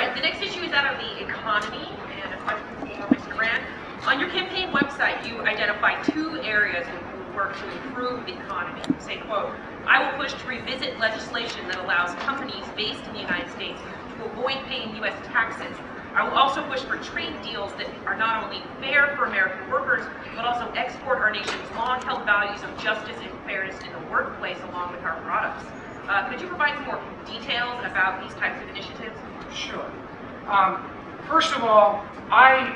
right, the next issue is that of the economy, and a question for Mr. Brandt. On your campaign website, you identify 2 areas in which you would work to improve the economy. You say, quote, I will push to revisit legislation that allows companies based in the United States to avoid paying U.S. taxes. I will also push for trade deals that are not only fair for American workers, but also export our nation's long-held values of justice and fairness in the workplace along with our products. Could you provide some more details about these types of initiatives? Sure. First of all, I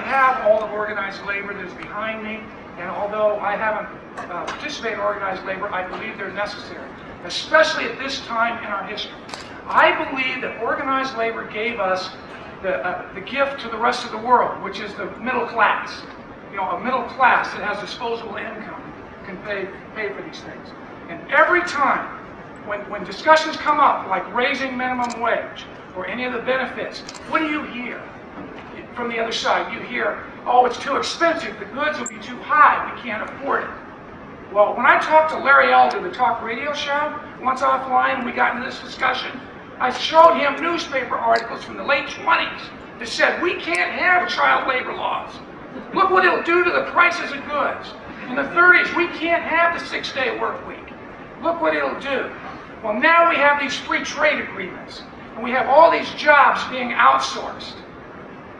have all of organized labor that is behind me, and although I haven't participated in organized labor, I believe they're necessary, especially at this time in our history. I believe that organized labor gave us the gift to the rest of the world, which is the middle class. You know, a middle class that has disposable income can pay for these things. And every time when discussions come up, like raising minimum wage or any of the benefits, what do you hear from the other side? You hear, oh, it's too expensive, the goods will be too high, we can't afford it. Well, when I talked to Larry Elder, the talk radio show, once offline, and we got into this discussion, I showed him newspaper articles from the late 20s that said, we can't have child labor laws. Look what it'll do to the prices of goods. In the 30s, we can't have the 6-day work week. Look what it'll do. Well, now we have these free trade agreements, and we have all these jobs being outsourced.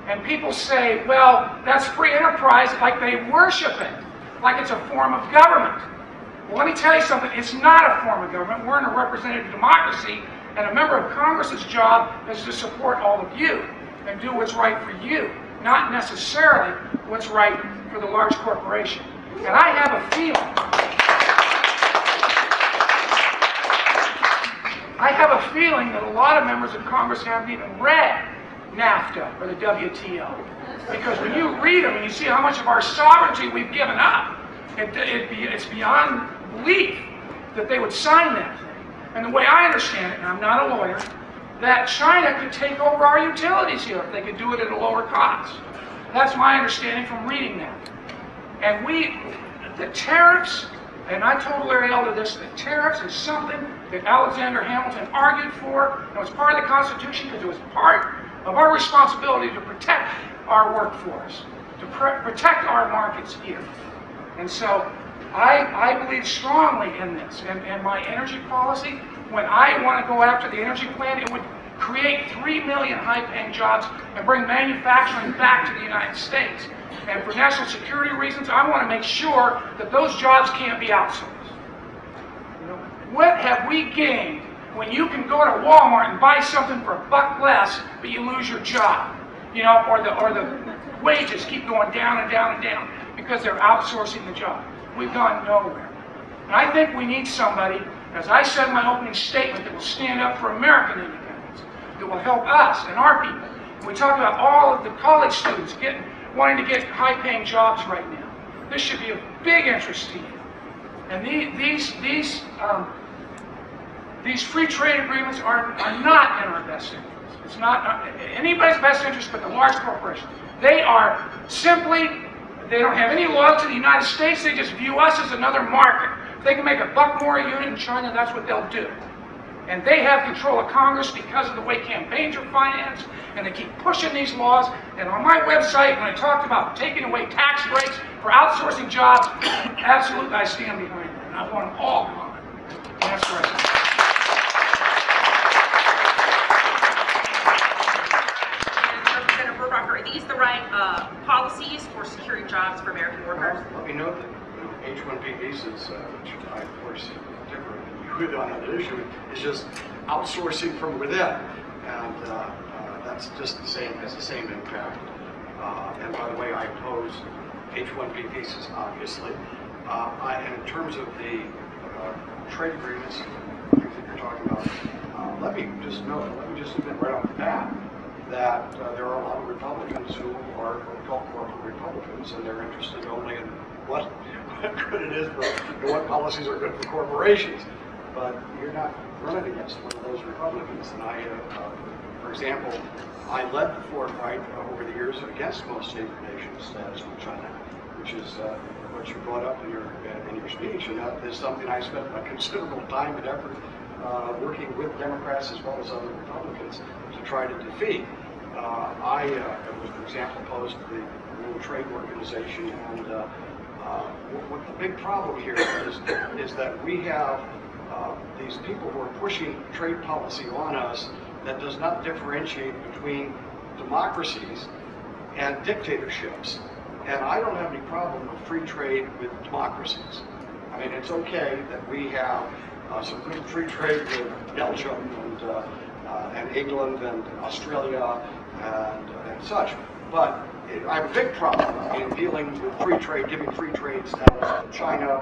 And people say, well, that's free enterprise, like they worship it, like it's a form of government. Well, let me tell you something, it's not a form of government. We're in a representative democracy, and a member of Congress's job is to support all of you and do what's right for you, not necessarily what's right for the large corporation. And I have a feeling that a lot of members of Congress haven't even read NAFTA or the WTO. Because when you read them and you see how much of our sovereignty we've given up, it's beyond belief that they would sign that thing. And the way I understand it, and I'm not a lawyer, that China could take over our utilities here if they could do it at a lower cost. That's my understanding from reading that. And the tariffs, and I told Larry Elder this, the tariffs is something that Alexander Hamilton argued for. It was part of the Constitution because it was part of our responsibility to protect our workforce, to protect our markets here. And so I believe strongly in this. And my energy policy, when I want to go after the energy plan, it would create 3 million high-paying jobs and bring manufacturing back to the United States. And for national security reasons, I want to make sure that those jobs can't be outsourced. You know, what have we gained when you can go to Walmart and buy something for $1 less, but you lose your job? You know, or the wages keep going down and down and down because they're outsourcing the job. We've gone nowhere. And I think we need somebody, as I said in my opening statement, that will stand up for American independence, that will help us and our people. We talk about all of the college students wanting to get high-paying jobs right now. This should be of big interest to you. And these free trade agreements are not in our best interest. It's not anybody's best interest but the large corporations. They are simply, they don't have any loyalty to the United States. They just view us as another market. If they can make $1 more a unit in China, that's what they'll do. And they have control of Congress because of the way campaigns are financed, and they keep pushing these laws. And on my website, when I talked about taking away tax breaks for outsourcing jobs, absolutely I stand behind that. And I want them all gone. And that's right. Representative Rohrabacher, are these the right policies for securing jobs for American workers? Well, let me note that H-1B visas, which I, of course, differ with on that issue, is just outsourcing from within, and that's just the same, has the same impact. And by the way, I oppose H-1B visas, obviously. And in terms of the trade agreements, things that you're talking about, let me just admit right off the bat that there are a lot of Republicans who are called corporate Republicans, and they're interested only in what good it is, and what policies are good for corporations. But you're not running against one of those Republicans. And for example, I led the fight over the years against most favored nations status with China, which is what you brought up in your speech, and that is something I spent a considerable time and effort working with Democrats as well as other Republicans to try to defeat. I was, for example, opposed to the World Trade Organization, and what the big problem here is that we have these people who are pushing trade policy on us that does not differentiate between democracies and dictatorships. And I don't have any problem with free trade with democracies. I mean, it's okay that we have some good free trade with Belgium and England and Australia and such. But I have a big problem in dealing with free trade, giving free trade status to China,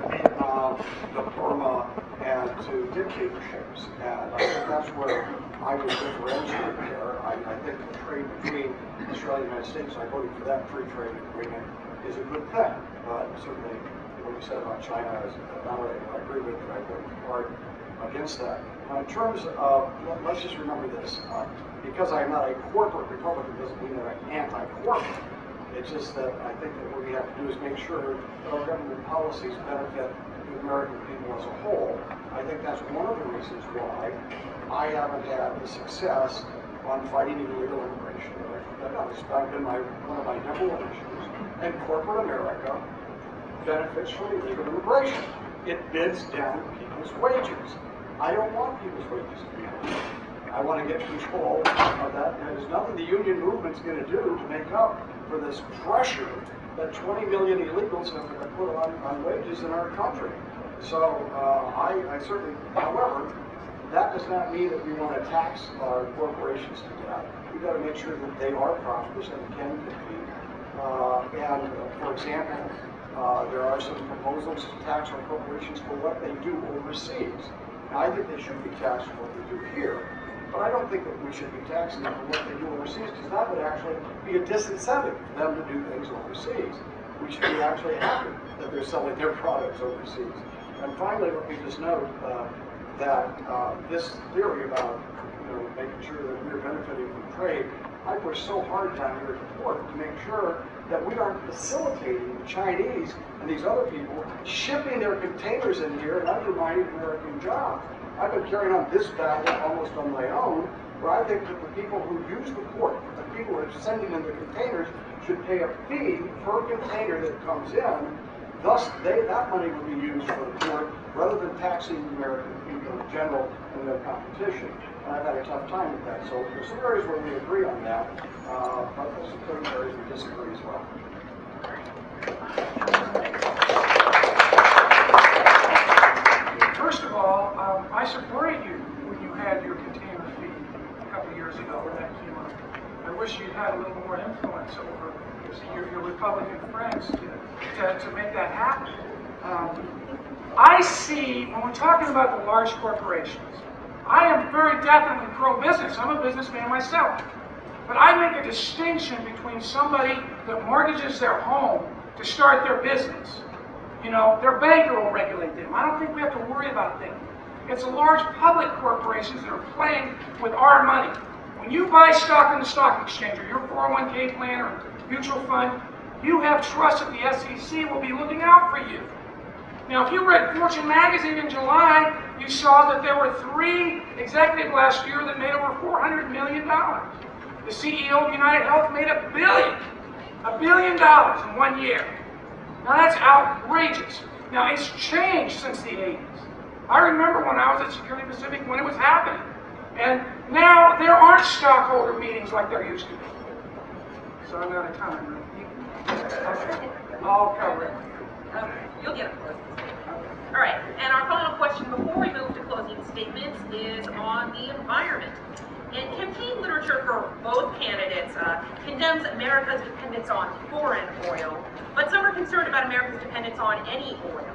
to Vietnam, to Burma, and to dictatorships. And I think that's where I would differentiate there. I think the trade between Australia and the United States, I voted for that free trade agreement, is a good thing. But certainly what you said about China is not what I agree with, and I voted hard against that. Now, in terms of, let's just remember this, because I'm not a corporate Republican doesn't mean that I'm anti-corporate. It's just that I think that what we have to do is make sure that our government policies benefit the American people as a whole. I think that's one of the reasons why I haven't had the success on fighting illegal immigration. That's been one of my number one issues. And corporate America benefits from illegal immigration. It bids down people's wages. I don't want people's wages to be high. I want to get control of that. And there's nothing the union movement's going to do to make up for this pressure that 20 million illegals have put on wages in our country. So I certainly, however, that does not mean that we want to tax our corporations to death. We've got to make sure that they are prosperous and can compete. For example, there are some proposals to tax our corporations for what they do overseas. Now, I think they should be taxed for what they do here, but I don't think that we should be taxing them for what they do overseas, because that would actually be a disincentive for them to do things overseas. We should be actually happy that they're selling their products overseas. And finally, let me just note that this theory about making sure that we're benefiting from trade, I push so hard down here at the port to make sure that we aren't facilitating the Chinese and these other people shipping their containers in here and undermining American jobs. I've been carrying on this battle almost on my own, where I think that the people who use the port, the people who are sending in the containers, should pay a fee per container that comes in. Thus, that money would be used for the port rather than taxing the American people in general and their competition. And I've had a tough time with that. So there's some areas where we agree on that, but there's some certain areas we disagree as well. First of all, I supported you when you had your container fee a couple of years ago when that came up. I wish you had a little more influence over your Republican friends to make that happen. I see, when we're talking about the large corporations, I am very definitely pro-business. I'm a businessman myself. But I make a distinction between somebody that mortgages their home to start their business. Their banker will regulate them. I don't think we have to worry about them. It's the large public corporations that are playing with our money. When you buy stock in the stock exchange or your 401k plan or mutual fund, you have trust that the SEC will be looking out for you. Now, if you read Fortune magazine in July, you saw that there were 3 executives last year that made over $400 million. The CEO of United Health made $1 billion in 1 year. Now that's outrageous. Now it's changed since the 80s. I remember when I was at Security Pacific when it was happening. And now there aren't stockholder meetings like there used to be. So I'm out of time. I'll cover it. You'll get it. All right, and our final question before we move to closing statements is on the environment. And campaign literature for both candidates condemns America's dependence on foreign oil, but some are concerned about America's dependence on any oil.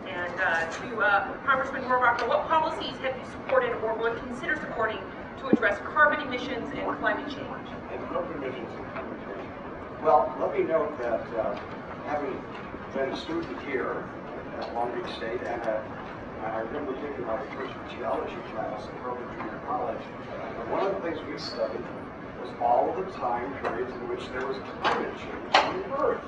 And to Congressman Rohrabacher, what policies have you supported or would consider supporting to address carbon emissions and climate change? And carbon emissions and climate change. Well, let me note that having been a student here at Long Beach State, and I remember taking my first geology class at Harvard Junior College, and one of the things we studied was all of the time periods in which there was climate change on the Earth.